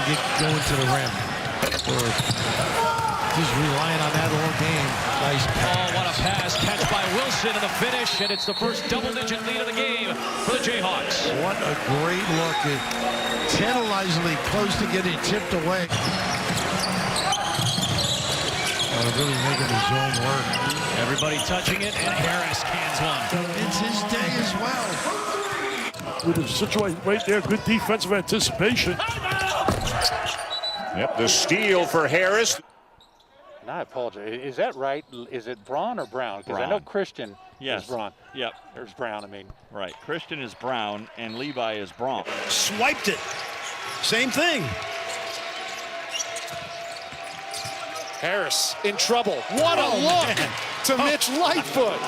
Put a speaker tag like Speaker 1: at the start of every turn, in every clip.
Speaker 1: get going to the rim. Or just relying on that all game. Nice pass.
Speaker 2: Oh, what a pass. Catch by Wilson and the finish, and it's the first double-digit lead of the game for the Jayhawks.
Speaker 1: What a great look. Tantalizingly close to getting tipped away. Really making the zone work.
Speaker 2: Everybody touching it, and Harris cans one.
Speaker 1: It's his day as well.
Speaker 3: With the situation right there, good defensive anticipation.
Speaker 4: Yep, the steal for Harris.
Speaker 5: And I apologize. Is that right? Is it Braun or Brown? Because I know Christian is Braun.
Speaker 6: Yep.
Speaker 5: There's Brown, I mean.
Speaker 6: Right. Christian is Brown, and Levi is Braun.
Speaker 7: Swiped it. Same thing.
Speaker 8: Harris in trouble. What a look to Mitch Lightfoot.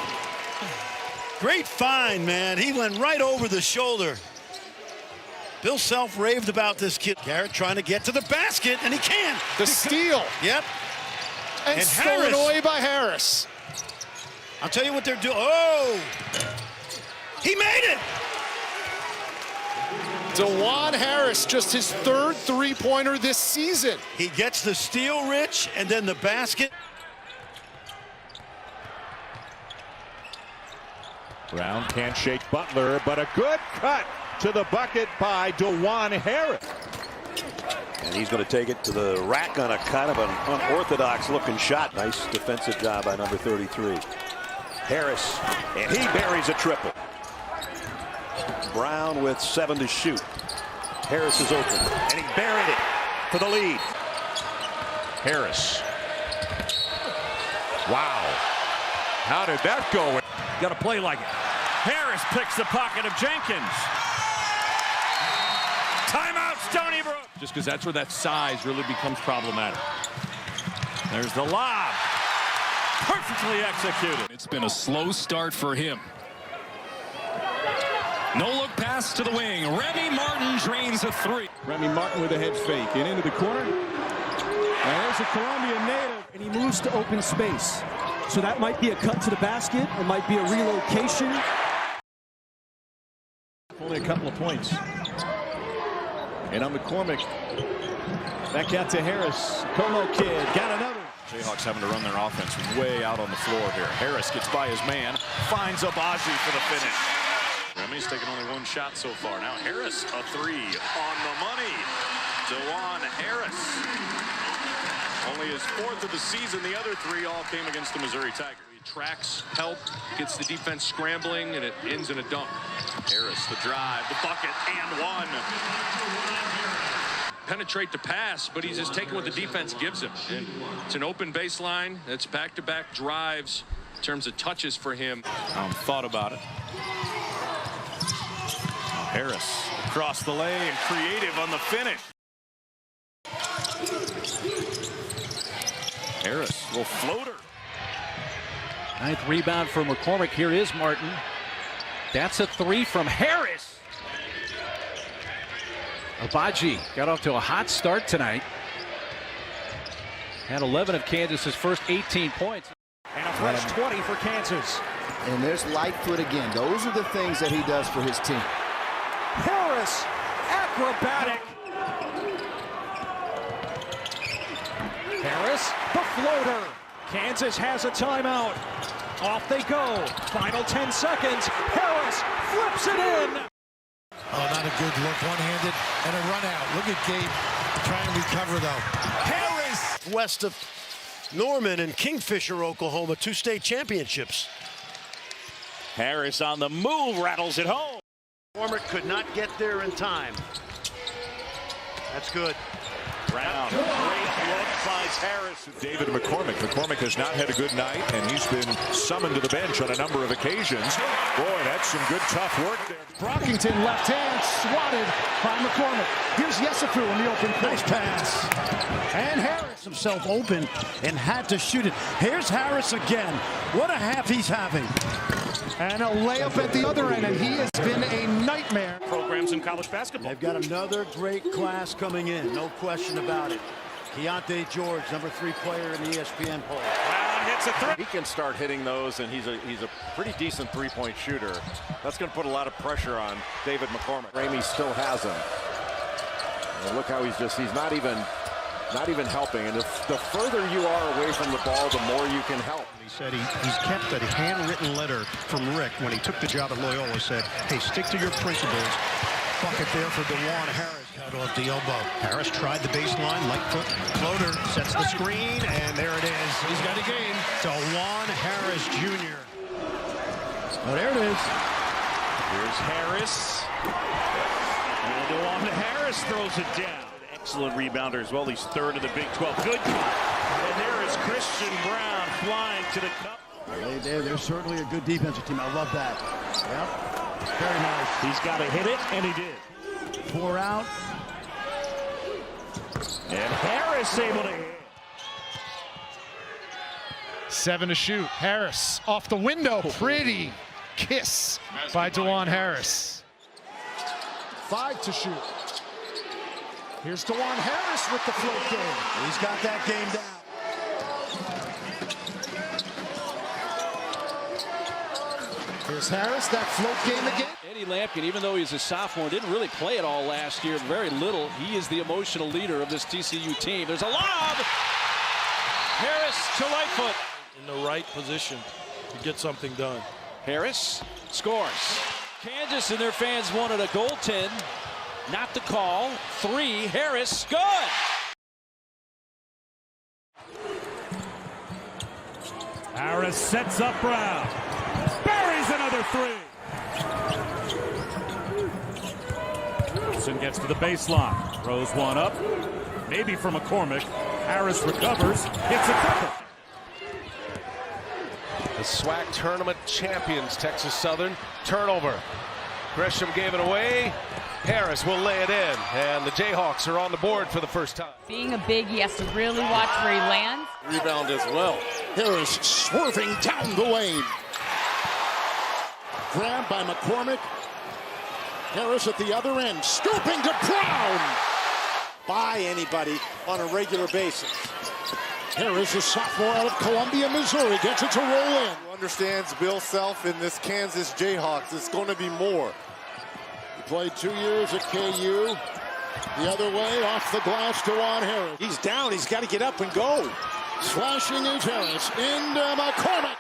Speaker 7: Great find, man. He went right over the shoulder. Bill Self raved about this kid. Garrett trying to get to the basket, and he can.
Speaker 8: The steal.
Speaker 7: Yep.
Speaker 8: And stolen away by Harris.
Speaker 7: I'll tell you what they're doing. Oh! He made it!
Speaker 8: Dajuan Harris, just his third three-pointer this season.
Speaker 7: He gets the steal, Rich, and then the basket.
Speaker 4: Brown can't shake Butler, but a good cut to the bucket by Dajuan Harris.
Speaker 9: And he's going to take it to the rack on a kind of an unorthodox looking shot. Nice defensive job by number 33. Harris, and he buries a triple. Brown with 7 to shoot. Harris is open, and he buried it for the lead.
Speaker 4: Harris. Wow. How did that go?
Speaker 6: Got to play like it. Harris picks the pocket of Jenkins. Timeout, Stony Brook. Just because that's where that size really becomes problematic. There's the lob. Perfectly executed.
Speaker 10: It's been a slow start for him. No-look pass to the wing. Remy Martin drains a three.
Speaker 11: Remy Martin with a head fake and into the corner. And there's a Colombian native.
Speaker 12: And he moves to open space. So that might be a cut to the basket. It might be a relocation.
Speaker 11: Only a couple of points. And on McCormick. Back out to Harris. Como kid. Got another.
Speaker 6: Jayhawks having to run their offense way out on the floor here. Harris gets by his man. Finds Abaji for the finish. Remy's taken only one shot so far. Now Harris, a three on the money. Dajuan Harris. Only his 4th of the season. The other 3 all came against the Missouri Tigers. He tracks, help, gets the defense scrambling, and it ends in a dunk. Harris, the drive, the bucket, and one. Penetrate the pass, but he's just taking what the defense gives him. And it's an open baseline. It's back-to-back drives in terms of touches for him. Thought about it. Harris across the lane, creative on the finish. Harris will floater.
Speaker 2: 9th rebound for McCormick. Here is Martin. That's a 3 from Harris. Abaji got off to a hot start tonight. Had 11 of Kansas's first 18 points.
Speaker 7: And a fresh 20 for Kansas.
Speaker 13: And there's Lightfoot again. Those are the things that he does for his team.
Speaker 7: Harris, acrobatic. Harris, the floater. Kansas has a timeout. Off they go. Final 10 seconds. Harris flips it in.
Speaker 1: Oh, not a good look. One-handed and a run out. Look at Gabe trying to recover, though.
Speaker 7: Harris, west of Norman and Kingfisher, Oklahoma, 2 state championships.
Speaker 6: Harris on the move, rattles it home.
Speaker 7: Former could not get there in time. That's good.
Speaker 6: Brown, great look, finds Harris.
Speaker 4: David McCormick. McCormick has not had a good night, and he's been summoned to the bench on a number of occasions. Boy, that's some good, tough work there.
Speaker 12: Brockington left hand swatted by McCormick. Here's Yesufu in the open court.
Speaker 7: Nice pass. And Harris himself open and had to shoot it. Here's Harris again. What a half he's having.
Speaker 12: And a layup at the other end, and he has been a nightmare.
Speaker 6: Programs in college basketball.
Speaker 7: They've got another great class coming in, no question about it. Keontae George, number 3 player in the ESPN poll.
Speaker 6: Brown hits a 3.
Speaker 14: He can start hitting those, and he's a pretty decent three-point shooter. That's going to put a lot of pressure on David McCormick.
Speaker 9: Ramey still has him.
Speaker 14: And look how he's not even helping. And the further you are away from the ball, the more you can help.
Speaker 15: He said he's kept a handwritten letter from Rick when he took the job at Loyola. Said, hey, stick to your principles. Bucket there for Dajuan Harris.
Speaker 1: Cut off the elbow.
Speaker 15: Harris tried the baseline. Light foot floater. Sets the screen. And there it is. He's got a game. Dajuan Harris Jr.
Speaker 11: Oh, there it is. Here's Harris. And Dajuan Harris throws it down. Excellent rebounder as well. He's third in the Big 12. Good cut. And there is Christian Brown flying to the cup.
Speaker 7: They're certainly a good defensive team. I love that. Yep. Very nice.
Speaker 11: He's got to hit it, and he did.
Speaker 7: 4 out.
Speaker 11: And Harris able to hit.
Speaker 8: 7 to shoot. Harris off the window. Pretty kiss by Dajuan Harris. 5 to shoot. Here's Dajuan Harris with the float game.
Speaker 7: He's got that game down.
Speaker 8: Here's Harris, that float game again.
Speaker 2: Eddie Lampkin, even though he's a sophomore, didn't really play it all last year, very little. He is the emotional leader of this TCU team. There's a lob! Harris to Lightfoot.
Speaker 3: In the right position to get something done.
Speaker 2: Harris scores. Kansas and their fans wanted a goaltend. Not the call. 3, Harris, good!
Speaker 11: Harris sets up Brown. Buries another 3. Wilson gets to the baseline. Throws one up. Maybe from McCormick. Harris recovers. Hits a couple.
Speaker 16: The SWAC tournament champions, Texas Southern. Turnover. Gresham gave it away. Harris will lay it in. And the Jayhawks are on the board for the first time.
Speaker 17: Being a big, he has to really watch where he lands.
Speaker 8: Rebound as well. Harris swerving down the lane. Grabbed by McCormick. Harris at the other end, scooping to Brown.
Speaker 7: By anybody on a regular basis.
Speaker 8: Harris, a sophomore out of Columbia, Missouri, gets it to roll in.
Speaker 14: Who understands Bill Self in this Kansas Jayhawks? It's going to be more.
Speaker 8: He played 2 years at KU. The other way, off the glass, Dajuan Harris.
Speaker 7: He's down. He's got to get up and go.
Speaker 8: Slashing is Harris into McCormick.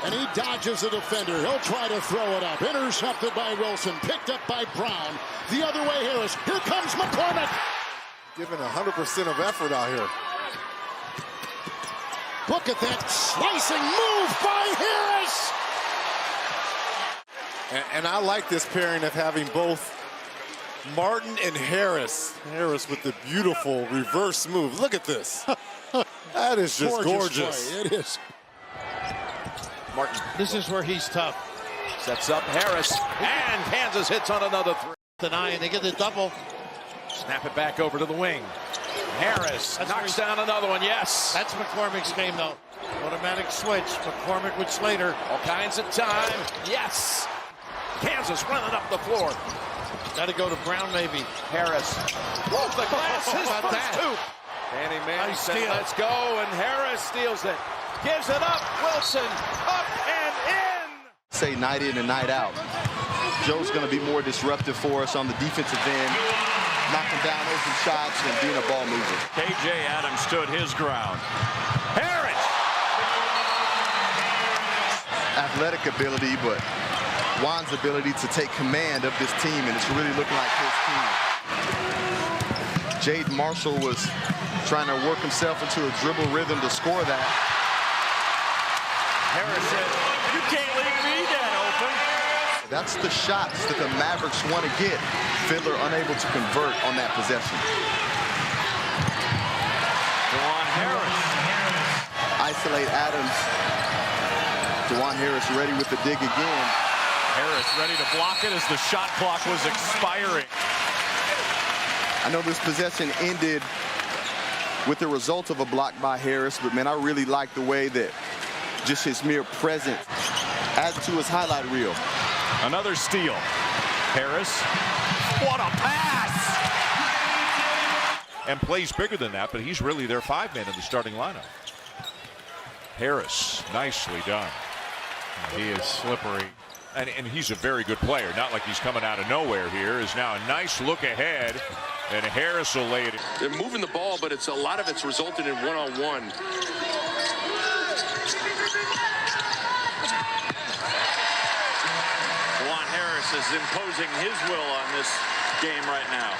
Speaker 8: And he dodges a defender. He'll try to throw it up. Intercepted by Wilson. Picked up by Brown. The other way, Harris. Here comes McCormick.
Speaker 14: Giving 100% of effort out here.
Speaker 8: Look at that slicing move by Harris.
Speaker 14: And I like this pairing of having both Martin and Harris. Harris with the beautiful reverse move. Look at this. That is just gorgeous.
Speaker 8: Play. It is.
Speaker 16: Martin.
Speaker 1: This is where he's tough.
Speaker 16: Sets up Harris. And Kansas hits on another 3.
Speaker 1: Denying, they get the double.
Speaker 16: Snap it back over to the wing. Harris knocks down another one, yes.
Speaker 1: That's McCormick's game, though. Automatic switch. McCormick with Slater.
Speaker 16: All kinds of time, yes. Kansas running up the floor.
Speaker 1: Got to go to Brown, maybe.
Speaker 16: Harris. Off the glass, his first 2. Danny Manning said, let's go, and Harris steals it. Gives it up, Wilson, up and in.
Speaker 13: Say night in and night out. Joe's going to be more disruptive for us on the defensive end, knocking down open shots and being a ball mover.
Speaker 11: KJ Adams stood his ground. Harris!
Speaker 13: Athletic ability, but Juan's ability to take command of this team, and it's really looking like his team. Jade Marshall was trying to work himself into a dribble rhythm to score that.
Speaker 11: Harris said, you can't leave me that open.
Speaker 13: That's the shots that the Mavericks want to get. Fiddler unable to convert on that possession.
Speaker 11: Dajuan Harris.
Speaker 13: Isolate Adams. Dajuan Harris ready with the dig again.
Speaker 11: Harris ready to block it as the shot clock was expiring.
Speaker 13: I know this possession ended with the result of a block by Harris, but man, I really like the way that just his mere presence adds to his highlight reel.
Speaker 11: Another steal. Harris, what a pass!
Speaker 4: And plays bigger than that, but he's really their 5-man in the starting lineup. Harris, nicely done.
Speaker 11: He is slippery.
Speaker 4: And he's a very good player. Not like he's coming out of nowhere here. Is now a nice look ahead. And Harris will lay it in.
Speaker 18: They're moving the ball, but a lot of it's resulted in one-on-one.
Speaker 6: Dajuan Harris is imposing his will on this game right now.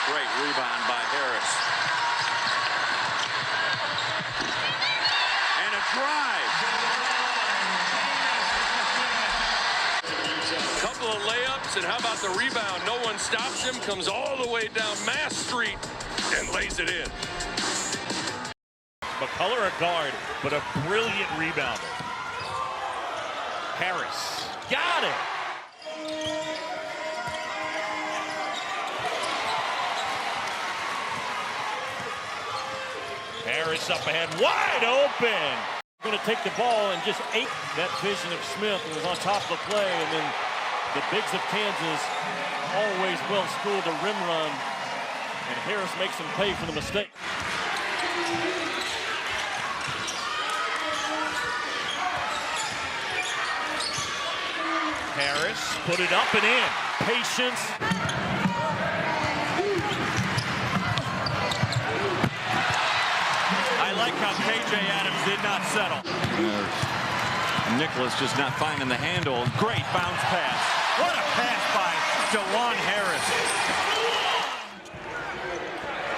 Speaker 6: Great rebound by Harris. And a drive.
Speaker 18: Couple of layups, and how about the rebound? No one stops him, comes all the way down Mass Street and lays it in.
Speaker 11: McCullough a guard, but a brilliant rebounder. Harris got it. Harris up ahead, wide open.
Speaker 3: Going to take the ball and just ate that vision of Smith and was on top of the play. And then the bigs of Kansas, always well schooled to rim run. And Harris makes him pay for the mistake.
Speaker 11: Harris put it up and in.
Speaker 3: Patience.
Speaker 11: I like how KJ Adams did not settle.
Speaker 10: Nicholas just not finding the handle. Great bounce pass.
Speaker 11: What a pass by Dajuan Harris.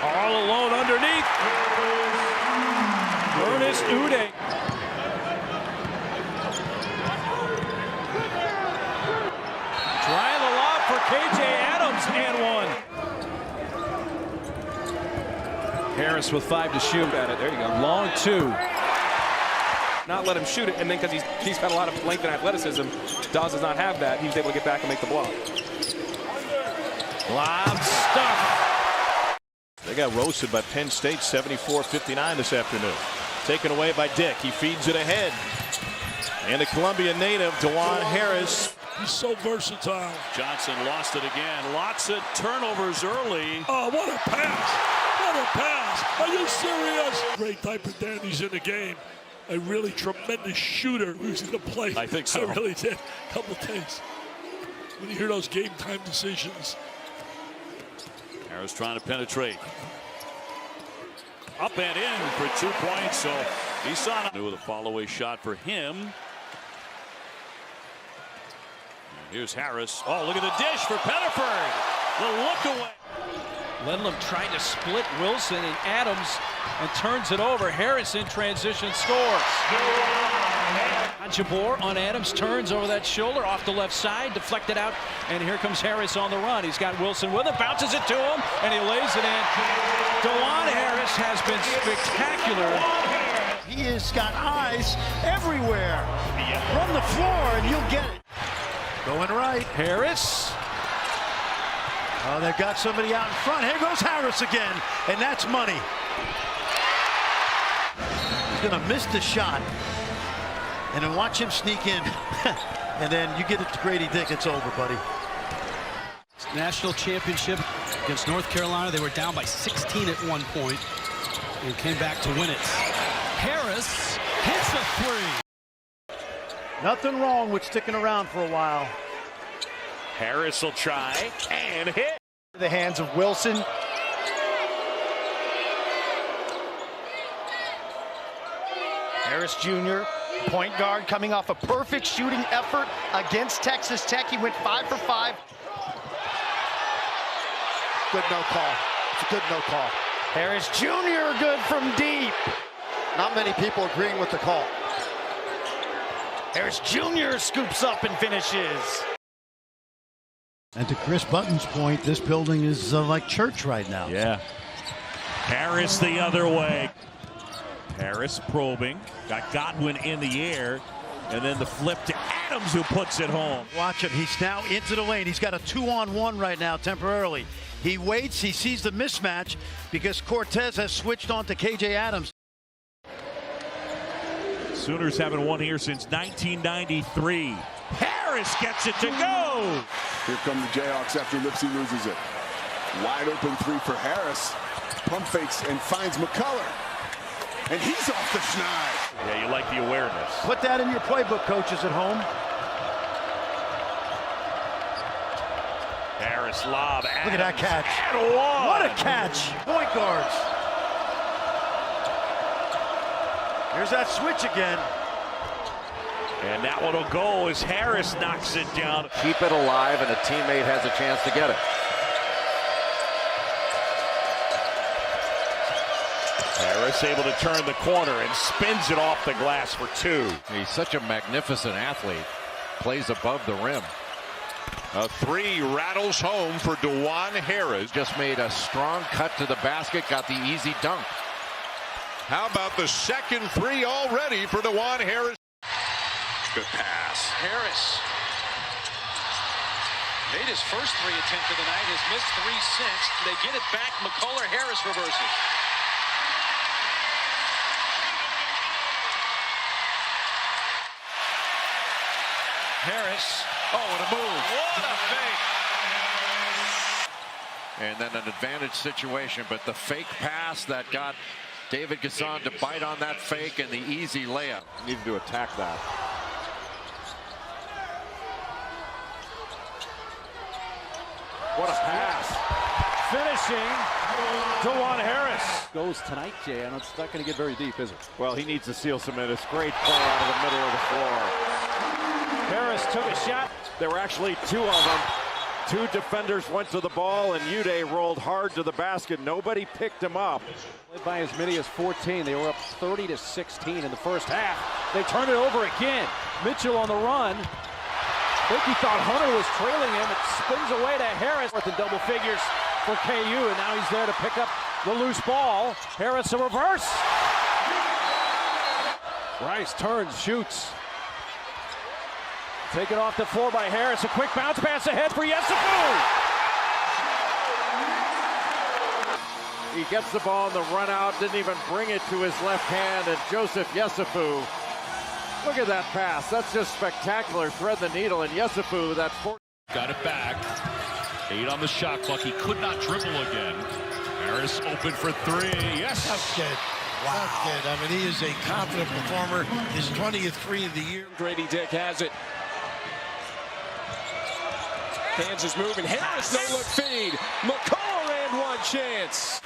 Speaker 3: All alone underneath. Ernest Ude.
Speaker 2: Trying the lob for KJ Adams and one. Harris with 5 to shoot at it. There you go. Long 2.
Speaker 19: Not let him shoot it, and then because he's got a lot of length and athleticism, Dawes does not have that. He was able to get back and make the block.
Speaker 2: Lob stuff.
Speaker 4: They got roasted by Penn State 74-59 this afternoon. Taken away by Dick. He feeds it ahead. And a Columbia native, Dajuan Harris.
Speaker 3: He's so versatile.
Speaker 11: Johnson lost it again. Lots of turnovers early.
Speaker 3: Oh, what a pass. What a pass. Are you serious? Great type of dandies in the game. A really tremendous shooter who's in the play.
Speaker 11: I think so.
Speaker 3: I really did. A couple takes. When you hear those game time decisions.
Speaker 11: Harris trying to penetrate. Up and in for 2 points. So he saw it with a follow-away shot for him. And here's Harris. Oh, look at the dish for Pettiford. The look away.
Speaker 2: Ledlam trying to split Wilson and Adams and turns it over. Harris in transition scores. Jabor on Adams, turns over that shoulder off the left side, deflected out, and here comes Harris on the run. He's got Wilson with him, bounces it to him, and he lays it in. Dajuan Harris has been spectacular.
Speaker 7: He has got eyes everywhere. Run the floor and you'll get it. Going right.
Speaker 2: Harris.
Speaker 7: Oh, they've got somebody out in front. Here goes Harris again, and that's money. He's going to miss the shot, and then watch him sneak in, and then you get it to Grady Dick. It's over, buddy.
Speaker 12: National championship against North Carolina. They were down by 16 at one point and came back to win it. Harris hits a 3.
Speaker 7: Nothing wrong with sticking around for a while.
Speaker 11: Harris will try and hit.
Speaker 12: The hands of Wilson. Harris Jr., point guard, coming off a perfect shooting effort against Texas Tech. He went 5 for 5. Good no call. It's a good no call. Harris Jr. good from deep. Not many people agreeing with the call. Harris Jr. scoops up and finishes.
Speaker 7: And to Chris Button's point, this building is like church right now.
Speaker 11: Yeah. Harris the other way. Harris probing. Got Godwin in the air. And then the flip to Adams, who puts it home.
Speaker 7: Watch him. He's now into the lane. He's got a 2-on-1 right now temporarily. He waits. He sees the mismatch because Cortez has switched on to KJ Adams.
Speaker 11: Sooners haven't won here since 1993. Harris gets it to go.
Speaker 13: Here come the Jayhawks after Lipsy loses it. Wide open 3 for Harris. Pump fakes and finds McCullough. And he's off the schneid.
Speaker 3: Yeah, you like the awareness.
Speaker 7: Put that in your playbook, coaches at home.
Speaker 3: Harris lob.
Speaker 7: Look at that catch.
Speaker 3: And one.
Speaker 7: What a catch. Point guards. Here's that switch again.
Speaker 3: And that one will go as Harris knocks it down.
Speaker 9: Keep it alive, and a teammate has a chance to get it.
Speaker 3: Harris able to turn the corner and spins it off the glass for two.
Speaker 1: He's such a magnificent athlete. Plays above the rim.
Speaker 6: A three rattles home for Dajuan Harris.
Speaker 1: Just made a strong cut to the basket, got the easy dunk.
Speaker 6: How about the second three already for Dajuan Harris?
Speaker 10: Good pass.
Speaker 2: Harris made his first three attempt of the night, has missed 3 since. They get it back. McCullough, Harris reverses. Harris, and a move. What a fake.
Speaker 1: And then an advantage situation, but the fake pass that got David Gasson to bite on that fake and the easy layup.
Speaker 9: Needed to attack that.
Speaker 3: What a pass. Finishing, Dajuan Harris.
Speaker 2: Goes tonight, Jay, and it's not going to get very deep, is it?
Speaker 3: Well, he needs to seal some minutes. Great play out of the middle of the floor. Harris took a shot. There were actually two of them. Two defenders went to the ball, and Uday rolled hard to the basket. Nobody picked him up.
Speaker 2: Led by as many as 14. They were up 30-16 in the first half. They turn it over again. Mitchell on the run. I think he thought Hunter was trailing him. It spins away to Harris. With the double figures for KU, and now he's there to pick up the loose ball. Harris a reverse. Rice turns, shoots. Taken off the floor by Harris. A quick bounce pass ahead for Yesufu.
Speaker 3: He gets the ball in the run out, didn't even bring it to his left hand, and Joseph Yesufu. Look at that pass. That's just spectacular. Thread the needle, and Yesufu, that
Speaker 11: Got it back. 8 on the shot clock. He could not dribble again. Harris open for 3. Yes.
Speaker 1: That's good. Wow. That's good. I mean, he is a confident performer. His 20th three of the year.
Speaker 19: Grady Dick has it. Kansas moving. Harris no-look feed. McCullough and one chance.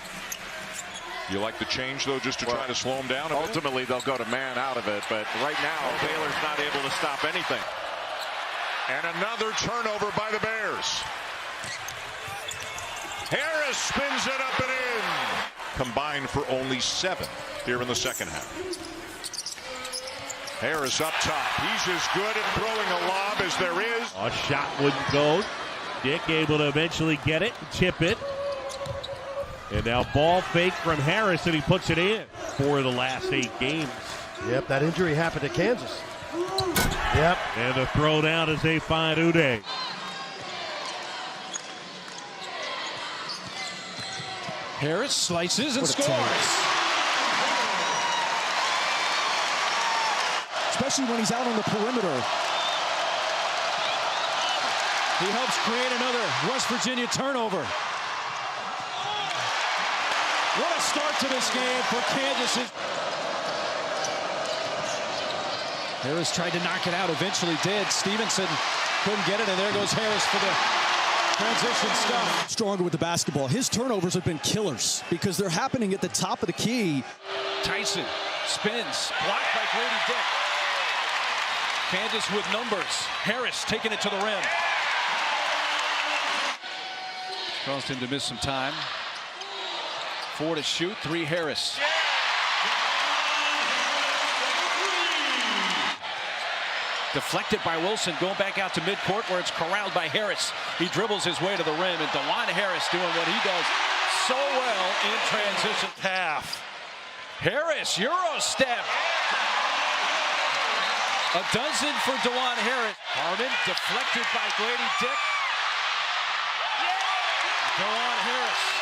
Speaker 6: You like the change, though, just to try to slow him down?
Speaker 4: Ultimately, they'll go to man out of it, but right now, Baylor's not able to stop anything.
Speaker 6: And another turnover by the Bears. Harris spins it up and in. Combined for only 7 here in the second half. Harris up top. He's as good at throwing a lob as there is.
Speaker 11: A shot wouldn't go. Dick able to eventually get it, chip it. And now ball fake from Harris, and he puts it in for the last 8 games.
Speaker 7: Yep, that injury happened to Kansas. Yep.
Speaker 11: And the throw down as they find Uday.
Speaker 2: Harris slices and scores. Especially when he's out on the perimeter. He helps create another West Virginia turnover. What a start to this game for Kansas. Harris tried to knock it out, eventually did. Stevenson couldn't get it, and there goes Harris for the transition stuff.
Speaker 20: Stronger with the basketball. His turnovers have been killers because they're happening at the top of the key.
Speaker 2: Tyson spins, blocked by Grady Dick. Kansas with numbers. Harris taking it to the rim. Caused him to miss some time. 4 to shoot, 3 Harris. Deflected by Wilson, going back out to midcourt where it's corralled by Harris. He dribbles his way to the rim, and Dajuan Harris doing what he does so well in transition. Half. Harris, Euro step. A dozen for Dajuan Harris. Harmon deflected by Grady Dick. Dajuan Harris.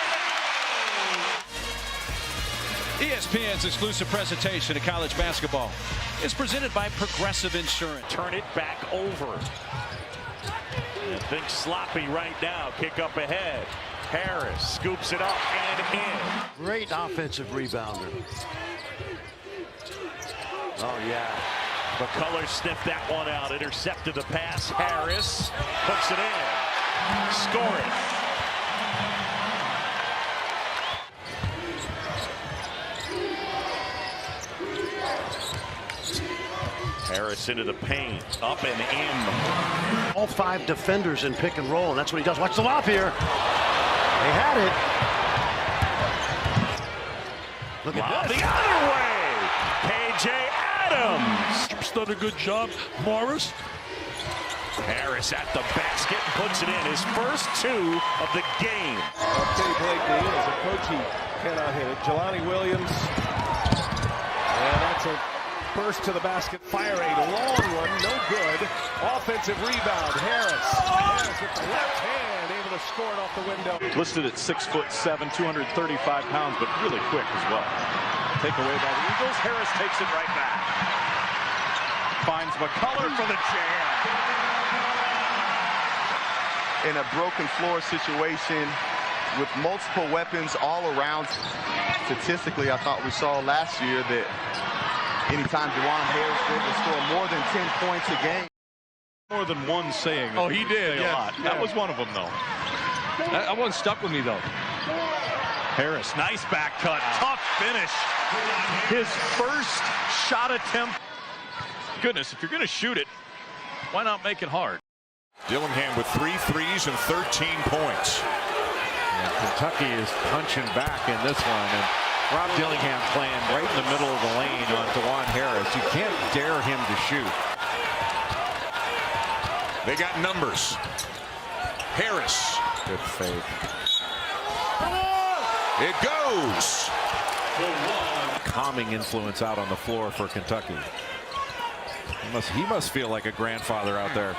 Speaker 2: ESPN's exclusive presentation of college basketball is presented by Progressive Insurance.
Speaker 3: Turn it back over. And things sloppy right now. Kick up ahead. Harris scoops it up and in.
Speaker 7: Great offensive rebounder.
Speaker 11: Oh, yeah. McCullough sniffed that one out. Intercepted the pass. Harris puts it in. Scoring. Harris into the paint. Up and in.
Speaker 15: All 5 defenders in pick and roll, and that's what he does. Watch the lob here. They had it. Look at this.
Speaker 11: The other way. KJ Adams.
Speaker 18: Done a good job. Morris.
Speaker 11: Harris at the basket and puts it in. His first 2 of the game.
Speaker 16: Playmaking as a coach, he cannot hit it. Jelani Williams. And that's a burst to the basket. Fire a long one. No good. Offensive rebound. Harris with the left hand able to score it off the window.
Speaker 6: Listed at 6'7", 235 pounds, but really quick as well. Take away by the Eagles. Harris takes it right back. Finds McCullough for the jam.
Speaker 13: In a broken floor situation with multiple weapons all around. Statistically, I thought we saw last year that anytime Dajuan Harris did to score more than 10 points a game.
Speaker 6: More than one saying.
Speaker 11: Oh, he did.
Speaker 6: A lot. That was one of them, though.
Speaker 11: That one stuck with me, though. Harris, nice back cut. Tough finish. His first shot attempt. Goodness, if you're going to shoot it, why not make it hard?
Speaker 4: Dillingham with 3 threes and 13 points.
Speaker 1: And Kentucky is punching back in this one. And Rob Dillingham playing right in the middle of the lane on Dajuan Harris. You can't dare him to shoot.
Speaker 4: They got numbers. Harris.
Speaker 1: Good fake.
Speaker 4: It goes.
Speaker 1: Calming influence out on the floor for Kentucky. He must feel like a grandfather out there.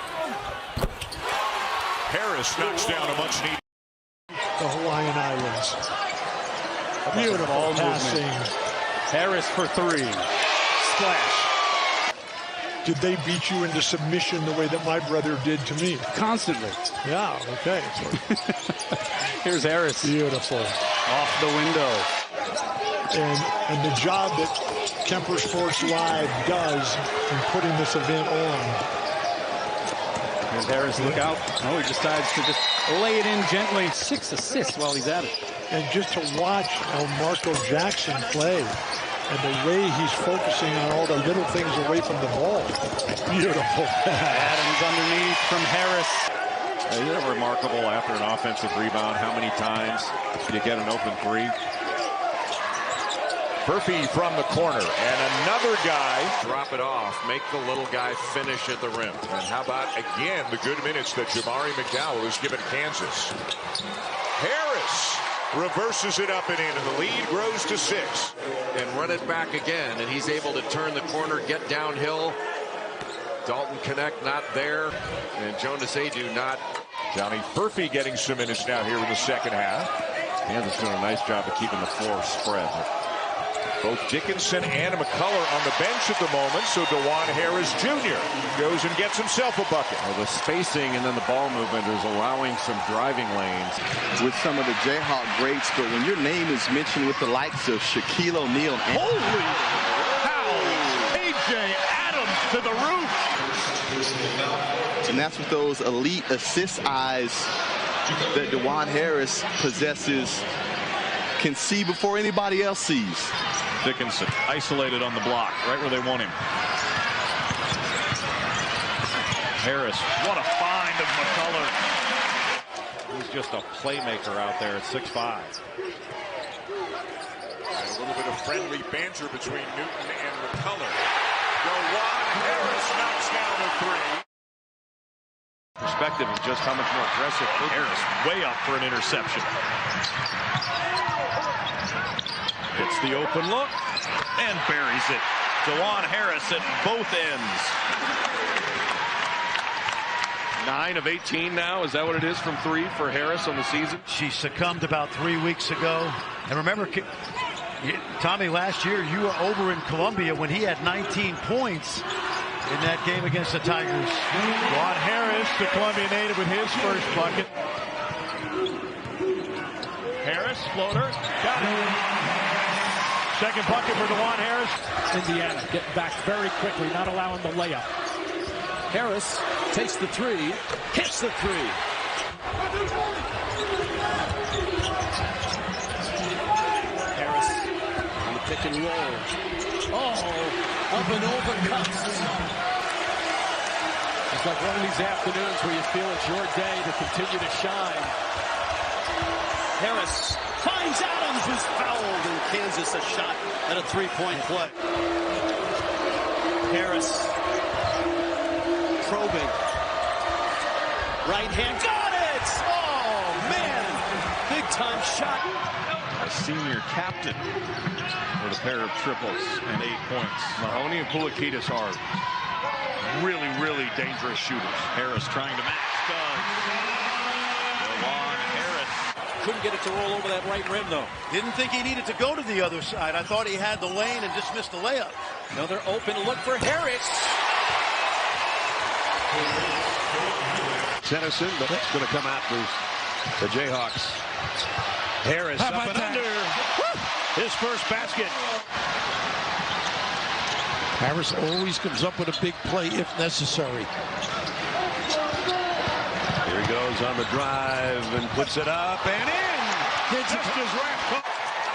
Speaker 4: Harris knocks down a much needed.
Speaker 8: The Hawaiian Islands. Beautiful passing.
Speaker 3: Harris for 3. Splash.
Speaker 8: Did they beat you into submission the way that my brother did to me?
Speaker 3: Constantly.
Speaker 8: Yeah, okay.
Speaker 3: Here's Harris.
Speaker 8: Beautiful.
Speaker 3: Off the window.
Speaker 8: And the job that Kemper Sports Live does in putting this event on.
Speaker 3: Here's Harris, look out. Oh, he decides to just lay it in gently. 6 assists while he's at it.
Speaker 8: And just to watch Marco Jackson play and the way he's focusing on all the little things away from the ball. Beautiful.
Speaker 3: Adams underneath from Harris.
Speaker 6: Isn't it remarkable after an offensive rebound how many times you get an open 3?
Speaker 4: Murphy from the corner, and another guy.
Speaker 1: Drop it off. Make the little guy finish at the rim.
Speaker 4: And how about, again, the good minutes that Jamari McDowell has given Kansas. Harris reverses it up and in, and the lead grows to 6.
Speaker 1: And run it back again, and he's able to turn the corner, get downhill. Dalton Connect not there, and Jonas Adu not.
Speaker 4: Johnny Murphy getting some minutes now here in the second half.
Speaker 1: Kansas doing a nice job of keeping the floor spread.
Speaker 4: Both Dickinson and McCullough on the bench at the moment, so Dajuan Harris Jr. goes and gets himself a bucket.
Speaker 1: Well, the spacing and then the ball movement is allowing some driving lanes.
Speaker 13: With some of the Jayhawk greats, but when your name is mentioned with the likes of Shaquille O'Neal.
Speaker 11: Holy cow! KJ Adams to the roof!
Speaker 13: And that's with those elite assist eyes that Dajuan Harris possesses, can see before anybody else sees.
Speaker 6: Dickinson isolated on the block, right where they want him. Harris, what a find of McCullough.
Speaker 1: He's just a playmaker out there at 6'5".
Speaker 4: A little bit of friendly banter between Newton and McCullough. Dajuan Harris knocks down a 3.
Speaker 6: Perspective of just how much more aggressive. Harris way up for an interception. Gets the open look and buries it. Dajuan Harris at both ends. 9 of 18 now. Is that what it is from 3 for Harris on the season?
Speaker 15: She succumbed about 3 weeks ago. And remember, Tommy, last year you were over in Columbia when he had 19 points in that game against the Tigers.
Speaker 3: Dajuan Harris, the Columbia native, with his first bucket. Harris, floater, got it.
Speaker 16: Second bucket for Dajuan Harris.
Speaker 2: Indiana getting back very quickly, not allowing the layup. Harris takes the three, hits the three. Harris on the pick and roll. Oh, up and over cuts. It's like one of these afternoons where you feel it's your day to continue to shine.
Speaker 20: Harris finds Adams, who's fouled, and Kansas a shot at a three-point play. Harris probing. Right hand, got it! Oh, man! Big-time shot.
Speaker 6: A senior captain with a pair of triples and 8 points. Mahoney and Poulikitis are really, really dangerous shooters. Harris trying to match. Dajuan Harris.
Speaker 2: Couldn't get it to roll over that right rim, though.
Speaker 15: Didn't think he needed to go to the other side. I thought he had the lane and just missed the layup.
Speaker 2: Another open look for Harris.
Speaker 9: Tennyson, but it's going to come out for the Jayhawks.
Speaker 16: Harris up and under. His first basket.
Speaker 7: Harris always comes up with a big play if necessary.
Speaker 9: Here he goes on the drive and puts it up and in.
Speaker 16: Just as wrapped.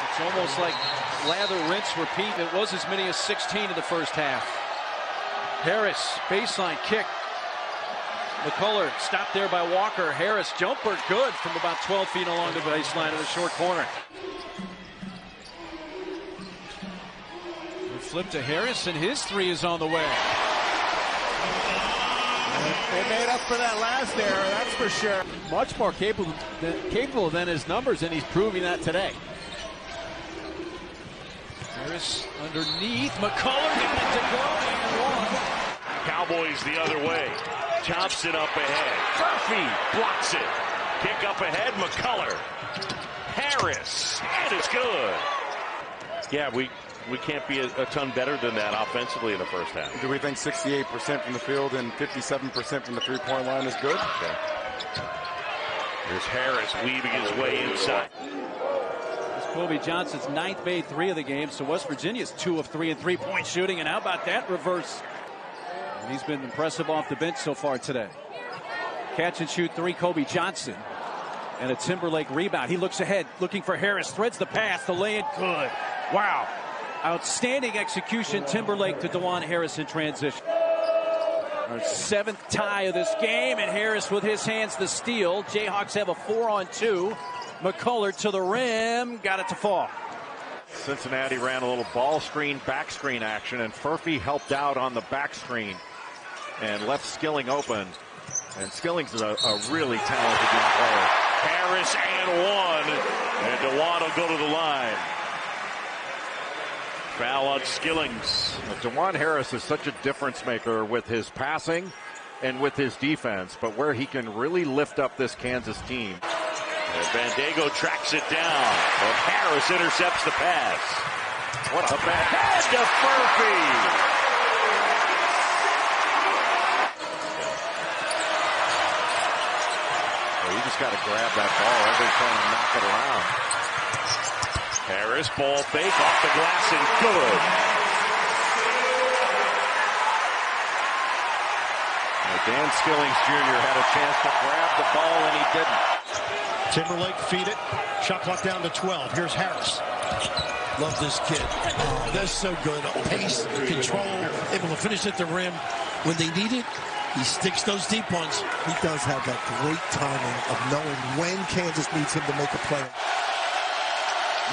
Speaker 2: It's almost like lather, rinse, repeat. It was as many as 16 in the first half. Harris, baseline kick. McCullough stopped there by Walker. Harris, jumper, good from about 12 feet along the baseline in the short corner. Flip to Harris, and his three is on the way.
Speaker 16: They made up for that last error, that's for sure.
Speaker 2: Much more capable than his numbers, and he's proving that today. Harris underneath. McCullough got it to go and one.
Speaker 11: Cowboys the other way. Thompson up ahead. Murphy blocks it. Kick up ahead. McCullough. Harris. And it's good. Yeah, we can't be a ton better than that offensively in the first half.
Speaker 13: Do we think 68% from the field and 57% from the three-point line is good?
Speaker 11: Okay. Here's Harris weaving his way inside.
Speaker 2: It's Kobe Johnson's ninth made three of the game, so West Virginia's 2 of 3 in three-point shooting. And how about that reverse? And he's been impressive off the bench so far today. Catch and shoot three, Kobe Johnson. And a Timberlake rebound. He looks ahead, looking for Harris, threads the pass, the lay-in, good. Wow. Outstanding execution, Timberlake to Dajuan Harris in transition. Our 7th tie of this game, and Harris with his hands the steal. Jayhawks have a 4-on-2. McCullough to the rim, got it to fall.
Speaker 1: Cincinnati ran a little ball screen, back screen action, and Furphy helped out on the back screen and left Skilling open. And Skilling's a really talented young player.
Speaker 11: Harris and one, and Dajuan will go to the line. Foul on Skillings.
Speaker 1: Dajuan Harris is such a difference maker with his passing and with his defense, but where he can really lift up this Kansas team.
Speaker 11: And Bandego tracks it down, and Harris intercepts the pass. What a pass to Furphy.
Speaker 1: Well, you just got to grab that ball. Everybody's trying to knock it around.
Speaker 11: Harris, ball fake off the glass and good.
Speaker 1: Dan Skillings Jr. had a chance to grab the ball and he didn't.
Speaker 7: Timberlake feed it. Shot clock down to 12. Here's Harris. Love this kid. Oh, that's so good. Pace, control, able to finish at the rim. When they need it, he sticks those deep ones.
Speaker 21: He does have that great timing of knowing when Kansas needs him to make a play.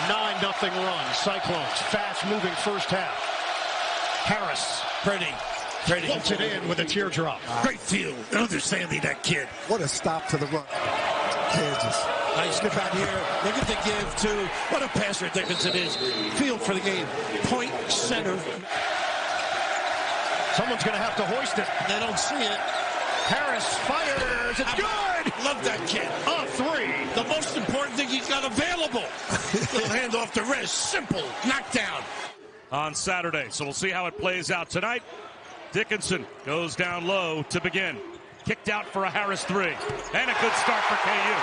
Speaker 7: 9-0 run. Cyclones. Fast-moving first half. Harris. Pretty. Floats it in with a teardrop. Great feel. Understanding that kid.
Speaker 21: What a stop to the run. Kansas.
Speaker 7: Nice snip out here. Look at the give, too. What a passer Dickinson is. Field for the game. Point center. Someone's going to have to hoist it. They don't see it. Harris fires. It's good. Love that kid. A three. The most important thing he's got available. Little hand off the wrist. Simple. Knockdown.
Speaker 22: On Saturday. So we'll see how it plays out tonight. Dickinson goes down low to begin. Kicked out for a Harris three. And a good start for KU.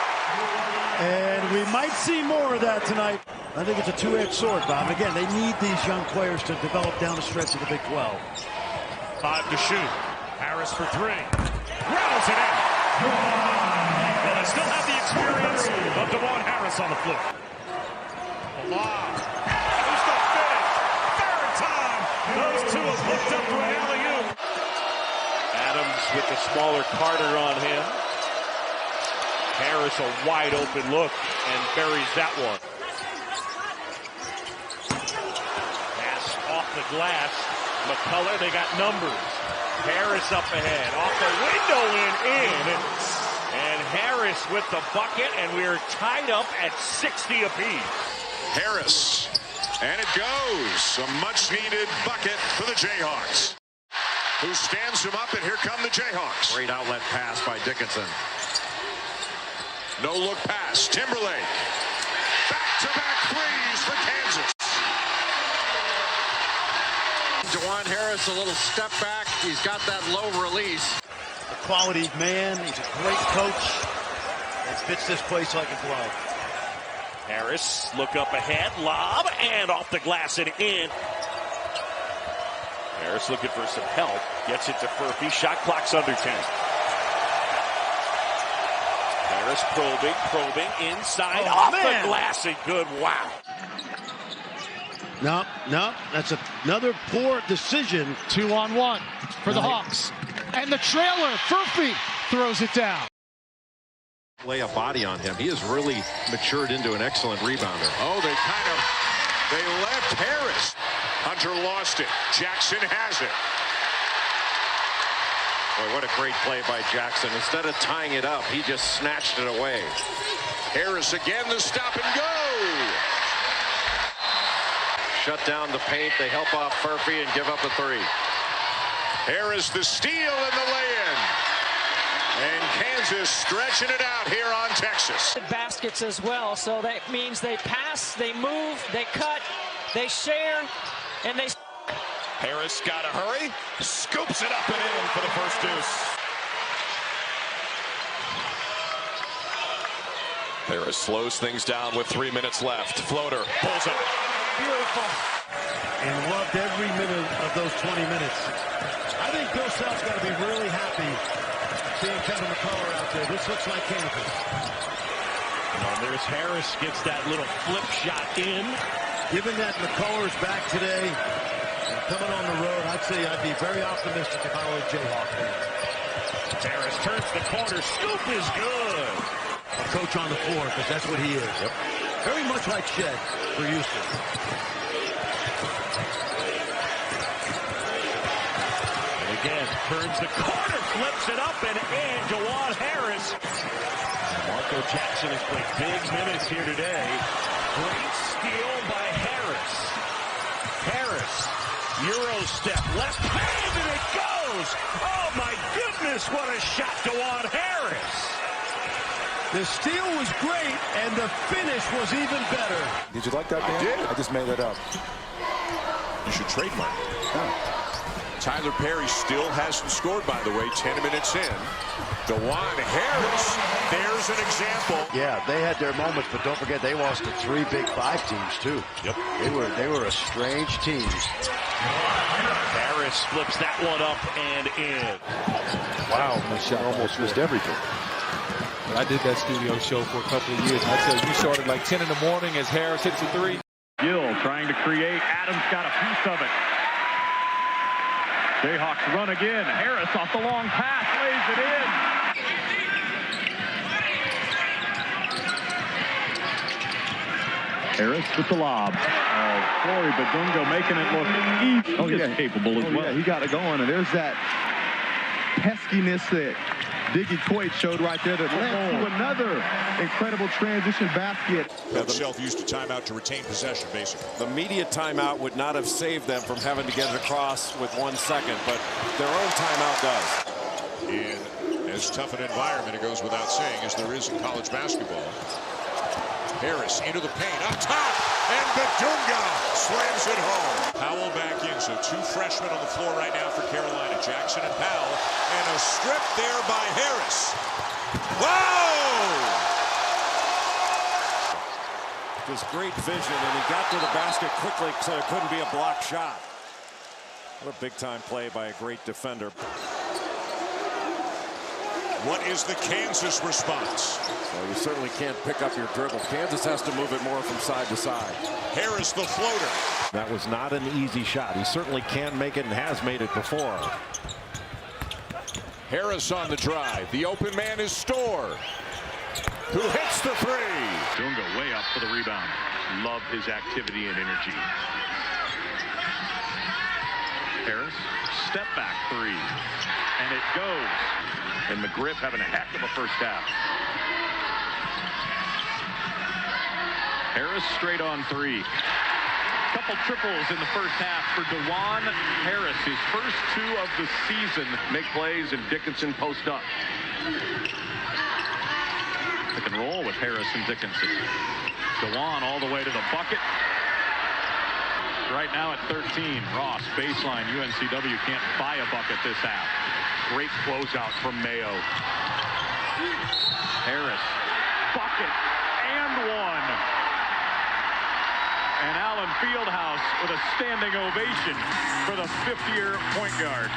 Speaker 15: And we might see more of that tonight. I think it's a two-edged sword, Bob. And again, they need these young players to develop down the stretch of the Big 12.
Speaker 22: 5 to shoot. Harris for 3. Rattles it in. Well, they still have the experience of Dajuan Harris on the floor. Lob. Who's the finish? Third time. Those two have hooked up for an alley-oop. Adams with the smaller Carter on him. Harris a wide open look and buries that one. Pass off the glass. McCullough, they got numbers. Harris up ahead, off the window and in. And Harris with the bucket, and we're tied up at 60 apiece.
Speaker 6: Harris, and it goes. A much-needed bucket for the Jayhawks, who stands him up, and here come the Jayhawks.
Speaker 1: Great outlet pass by Dickinson.
Speaker 6: No-look pass. Timberlake. Back-to-back threes for Kansas.
Speaker 1: Dajuan Harris, a little step back. He's got that low release.
Speaker 15: A quality man. He's a great coach. And fits this place like a glove.
Speaker 22: Harris, look up ahead, lob, and off the glass and in. Harris looking for some help. Gets it to Furphy. Shot clock's under 10. Harris probing inside, off the glass and good. Wow.
Speaker 15: No, that's another poor decision.
Speaker 8: 2-on-1 for the Hawks. And the trailer, Furphy throws it down.
Speaker 1: Lay a body on him. He has really matured into an excellent rebounder.
Speaker 6: Oh, they left Harris. Hunter lost it. Jackson has it.
Speaker 1: Boy, what a great play by Jackson. Instead of tying it up, he just snatched it away.
Speaker 6: Harris again, the stop and go.
Speaker 1: Shut down the paint. They help off Furphy and give up a 3.
Speaker 6: Harris the steal and the lay-in. And Kansas stretching it out here on Texas.
Speaker 5: Baskets as well, so that means they pass, they move, they cut, they share, and they...
Speaker 6: Harris got to hurry, scoops it up and in for the first deuce.
Speaker 17: Harris slows things down with 3 minutes left. Floater, pulls up.
Speaker 5: Beautiful.
Speaker 15: And loved every minute of those 20 minutes. I think Bill Self's got to be really happy seeing Kevin McCullough out there. This looks like Kansas.
Speaker 22: There's Harris, gets that little flip shot in.
Speaker 15: Given that McCullough's back today, and coming on the road, I'd say I'd be very optimistic if I were a Jayhawk fan.
Speaker 22: Harris turns the corner, scoop is good.
Speaker 15: A coach on the floor, because that's what he is. Yep. Very much like Shed for Houston.
Speaker 22: And again, turns the corner, flips it up and in. Dajuan Harris. Marco Jackson has played big minutes here today. Great steal by Harris. Harris, Euro step, left hand, and it goes. Oh my goodness, what a shot, Dajuan Harris.
Speaker 15: The steal was great, and the finish was even better.
Speaker 23: Did you like that, Dan?
Speaker 6: I did.
Speaker 23: I just made that up.
Speaker 6: You should trademark. Tyler Perry still hasn't scored, by the way, 10 minutes in. Dajuan Harris, there's an example.
Speaker 15: Yeah, they had their moments, but don't forget they lost to 3 Big 5 teams, too.
Speaker 6: Yep.
Speaker 15: They were a strange team.
Speaker 22: Harris flips that one up and in.
Speaker 23: Wow, my shot almost missed everything.
Speaker 24: I did that studio show for a couple of years. I tell you, started like 10 in the morning as Harris hits a 3.
Speaker 22: Gill trying to create. Adams got a piece of it. Jayhawks run again. Harris off the long pass, lays it in. Harris with the lob. Corey Badunga making it look easy.
Speaker 25: Oh, yeah.
Speaker 22: Capable as well.
Speaker 25: Yeah, he got it going, and there's that peskiness that Diggy Coit showed right there that led to another incredible transition basket.
Speaker 6: Coach Shelf used a timeout to retain possession, basically.
Speaker 4: The media timeout would not have saved them from having to get it across with 1 second, but their own timeout does.
Speaker 6: In as tough an environment, it goes without saying, as there is in college basketball. Harris into the paint, up top, and Badunga slams it home. Powell back in, so 2 freshmen on the floor right now for Carolina, Jackson and Powell, and a strip there by Harris. Whoa!
Speaker 10: his great vision, and he got to the basket quickly so it couldn't be a block shot. What a big-time play by a great defender.
Speaker 6: What is the Kansas response?
Speaker 10: Well, you certainly can't pick up your dribble. Kansas has to move it more from side to side.
Speaker 6: Harris the floater.
Speaker 1: That was not an easy shot. He certainly can make it and has made it before.
Speaker 6: Harris on the drive. The open man is Storr, who hits the three.
Speaker 22: Dunga way up for the rebound. Love his activity and energy. Harris, step back three. And it goes. And McGriff having a heck of a first half. Harris straight on three. Couple triples in the first half for Dajuan Harris. His first two of the season. Make plays and Dickinson post up. Pick and roll with Harris and Dickinson. Dajuan all the way to the bucket. Right now at 13. Ross, baseline. UNCW can't buy a bucket this half. Great closeout from Mayo. Harris, bucket, and one. And Allen Fieldhouse with a standing ovation for the fifth-year point guard.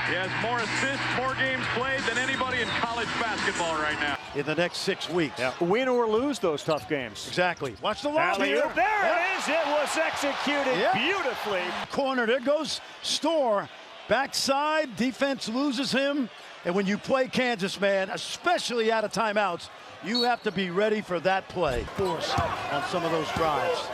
Speaker 22: He has more assists, more games played than anybody in college basketball right now.
Speaker 15: In the next 6 weeks.
Speaker 12: Yeah. Win or lose those tough games.
Speaker 15: Exactly. Watch the lob here.
Speaker 12: There it is. It was executed beautifully.
Speaker 15: Corner. There goes Storr. Backside. Defense loses him. And when you play Kansas, man, especially out of timeouts, you have to be ready for that play. Force on some of those drives.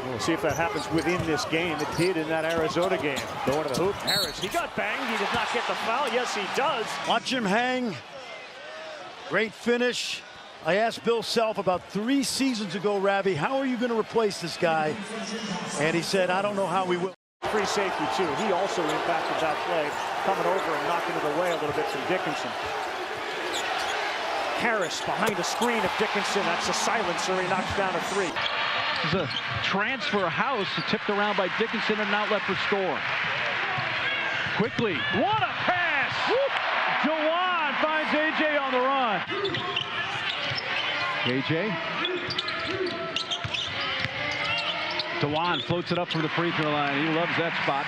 Speaker 12: We'll see if that happens within this game. It did in that Arizona game. Going to the hoop. Harris, he got banged. He did not get the foul. Yes, he does.
Speaker 15: Watch him hang. Great finish. I asked Bill Self about 3 seasons ago, Ravi, how are you going to replace this guy? And he said, I don't know how we will.
Speaker 12: Free safety, too. He also impacted that play, coming over and knocking it away a little bit from Dickinson. Harris behind the screen of Dickinson. That's a silencer. He knocks down a three.
Speaker 2: This is a transfer house tipped around by Dickinson and an outlet for Storr. Quickly. What a pass! Dajuan finds AJ on the run. AJ. Dajuan floats it up from the free throw line. He loves that spot.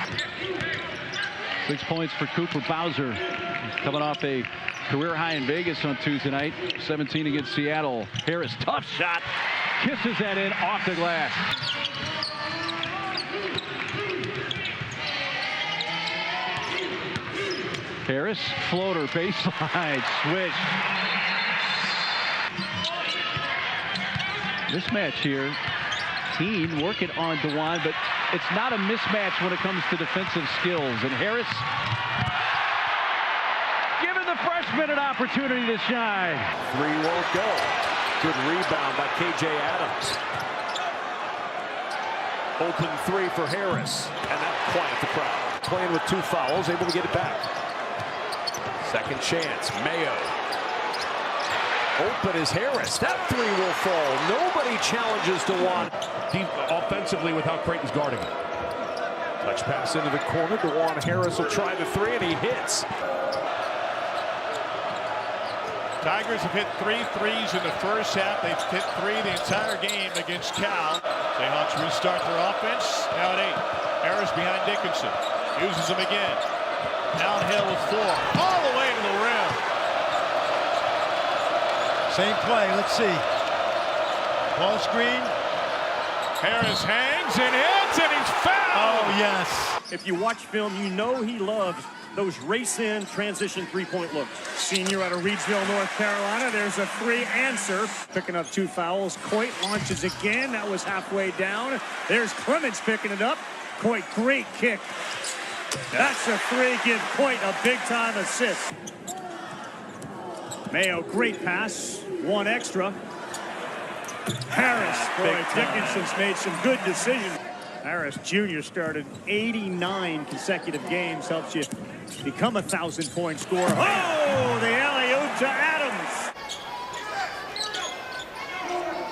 Speaker 2: 6 points for Cooper Bowser. He's coming off a career high in Vegas on Tuesday night. 17 against Seattle. Harris, tough shot. Kisses that in off the glass. Harris, floater, baseline, swish. Mismatch here. Teen working on Dajuan, but it's not a mismatch when it comes to defensive skills. And Harris giving the freshman an opportunity to shine.
Speaker 10: Three won't go. Good rebound by KJ Adams. Open three for Harris. And that quiet the crowd. Playing with 2 fouls, able to get it back. Second chance, Mayo. Open is Harris. That three will fall. Nobody challenges Dajuan.
Speaker 16: Offensively with how Creighton's guarding it.
Speaker 1: Touch pass into the corner. Dajuan Harris will try the three, and he hits.
Speaker 4: Tigers have hit 3 threes in the first half. They've hit 3 the entire game against Cal. Jayhawks restart their offense. Now at 8. Harris behind Dickinson. Uses them again. Downhill with 4. All the way to the rim.
Speaker 15: Same play. Let's see. Ball screen.
Speaker 4: Harris hangs and hits, and he's fouled.
Speaker 15: Oh, yes.
Speaker 3: If you watch film, you know he loves those race-in transition three-point looks. Senior out of Reidsville, North Carolina. There's a three answer. Picking up 2 fouls. Coit launches again. That was halfway down. There's Clements picking it up. Coit, great kick. That's a three. Give Coit a big-time assist. Mayo, great pass. 1 extra. Harris, boy, Dickinson's made some good decisions. Harris Jr. started 89 consecutive games, helps you become a 1,000-point scorer. Oh, the alley-oop to Adams.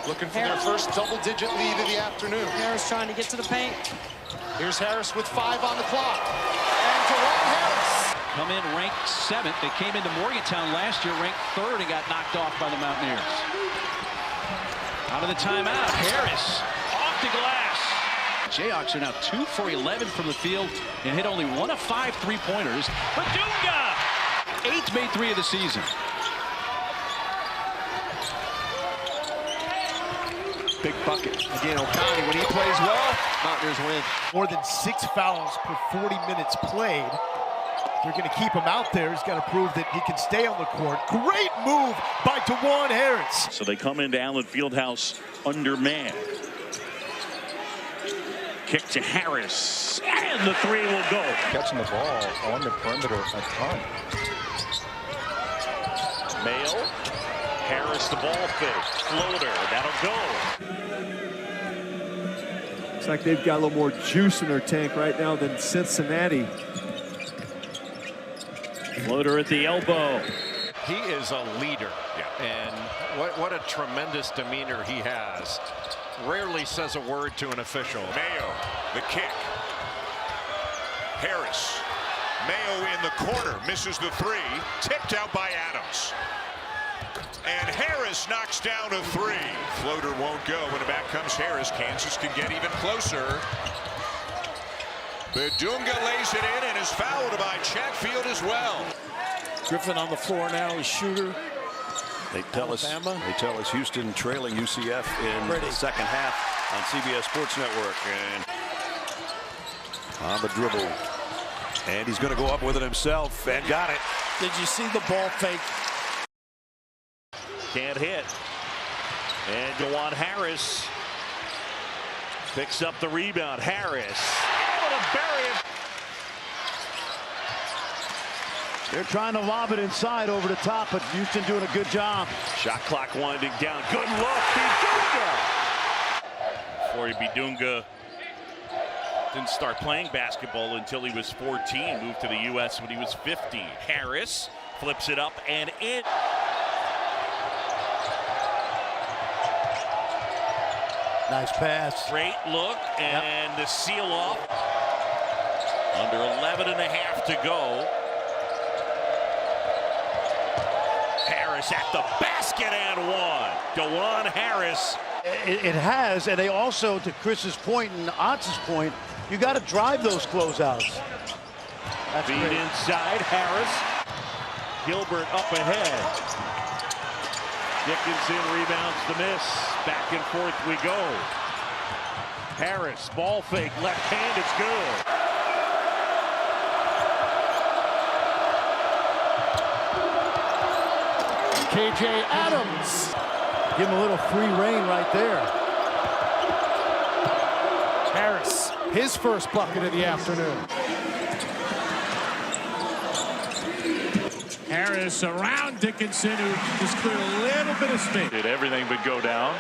Speaker 14: Looking for their first double-digit lead of the afternoon.
Speaker 5: Harris trying to get to the paint.
Speaker 14: Here's Harris with 5 on the clock. And Dajuan Harris.
Speaker 2: Come in ranked 7th. They came into Morgantown last year ranked 3rd and got knocked off by the Mountaineers. Out of the timeout, Harris off the glass. Jayhawks are now 2 for 11 from the field and hit only 1 of 5 3-pointers. Badunga! 8th made 3 of the season.
Speaker 16: Big bucket. Again, O'Connor, when he plays well, Mountaineers win.
Speaker 4: More than 6 fouls per 40 minutes played. They're going to keep him out there. He's got to prove that he can stay on the court. Great move by Dajuan Harris.
Speaker 22: So they come into Allen Fieldhouse undermanned. Kick to Harris, and the 3 will go.
Speaker 9: Catching the ball on the perimeter a ton.
Speaker 22: Mayo, Harris the ball fake, floater, that'll go.
Speaker 13: Looks like they've got a little more juice in their tank right now than Cincinnati.
Speaker 22: Floater at the elbow.
Speaker 1: He is a leader, and what a tremendous demeanor he has. Rarely says a word to an official.
Speaker 18: Mayo, the kick. Harris. Mayo in the corner, misses the 3. Tipped out by Adams. And Harris knocks down a 3. Floater won't go, and back comes Harris. Kansas can get even closer. Badunga lays it in and is fouled by Chatfield as well.
Speaker 19: Griffin on the floor now, is shooter.
Speaker 20: They tell us Houston trailing UCF in the second half on CBS Sports Network. And on the dribble. And he's going to go up with it himself and got it.
Speaker 7: Did you see the ball fake?
Speaker 22: Can't hit. And Dajuan Harris picks up the rebound. Harris able to bury it.
Speaker 15: They're trying to lob it inside over the top, but Houston doing a good job.
Speaker 22: Shot clock winding down. Good look. Badunga. Corey Badunga didn't start playing basketball until he was 14. Moved to the U.S. when he was 15. Harris flips it up and in.
Speaker 15: Nice pass.
Speaker 22: Great look and the seal off. Under 11 and a half to go. Harris at the basket and 1. Dajuan Harris.
Speaker 15: It has, and they also, to Chris's point and Otz's point, you got to drive those closeouts. That's
Speaker 22: Feed
Speaker 15: great.
Speaker 22: inside, Harris. Gilbert up ahead. Dickinson rebounds the miss. Back and forth we go. Harris, ball fake, left hand, it's good.
Speaker 8: KJ Adams.
Speaker 15: Give him a little free reign right there.
Speaker 8: Harris, his first bucket of the afternoon.
Speaker 26: Harris around Dickinson, who just cleared a little bit of space.
Speaker 6: Did everything but go down.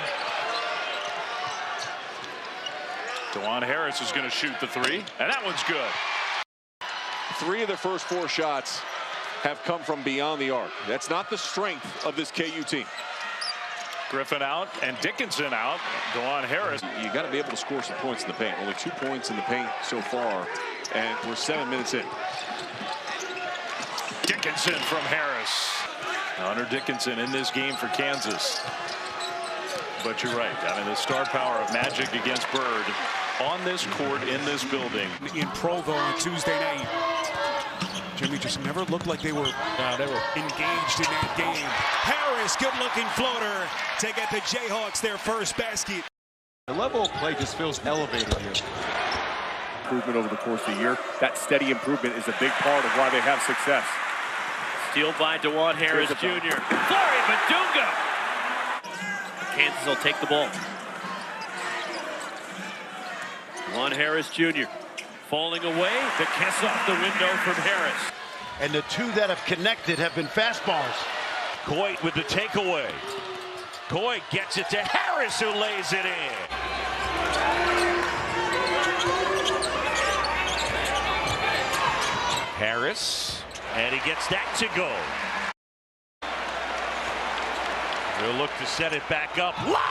Speaker 6: Dajuan Harris is going to shoot the 3, and that one's good.
Speaker 23: 3 of their first 4 shots have come from beyond the arc. That's not the strength of this KU team.
Speaker 6: Griffin out and Dickinson out. Dajuan Harris.
Speaker 23: You got to be able to score some points in the paint. Only 2 points in the paint so far, and we're 7 minutes in.
Speaker 6: Dickinson from Harris. Hunter Dickinson in this game for Kansas. But you're right. I mean, the star power of Magic against Bird on this court in this building.
Speaker 27: In Provo on Tuesday night. Jimmy just never looked like they were engaged in that game. Harris, good-looking floater to get the Jayhawks their first basket.
Speaker 16: The level of play just feels elevated here.
Speaker 12: Improvement over the course of the year. That steady improvement is a big part of why they have success.
Speaker 3: Steal by Dajuan Harris Jr. Flurry, Badunga. Kansas will take the ball. Dajuan Harris Jr. falling away. The kiss off the window from Harris.
Speaker 15: And the 2 that have connected have been fastballs.
Speaker 22: Coit with the takeaway. Coit gets it to Harris, who lays it in. Harris, and he gets that to go. He'll look to set it back up. Lob!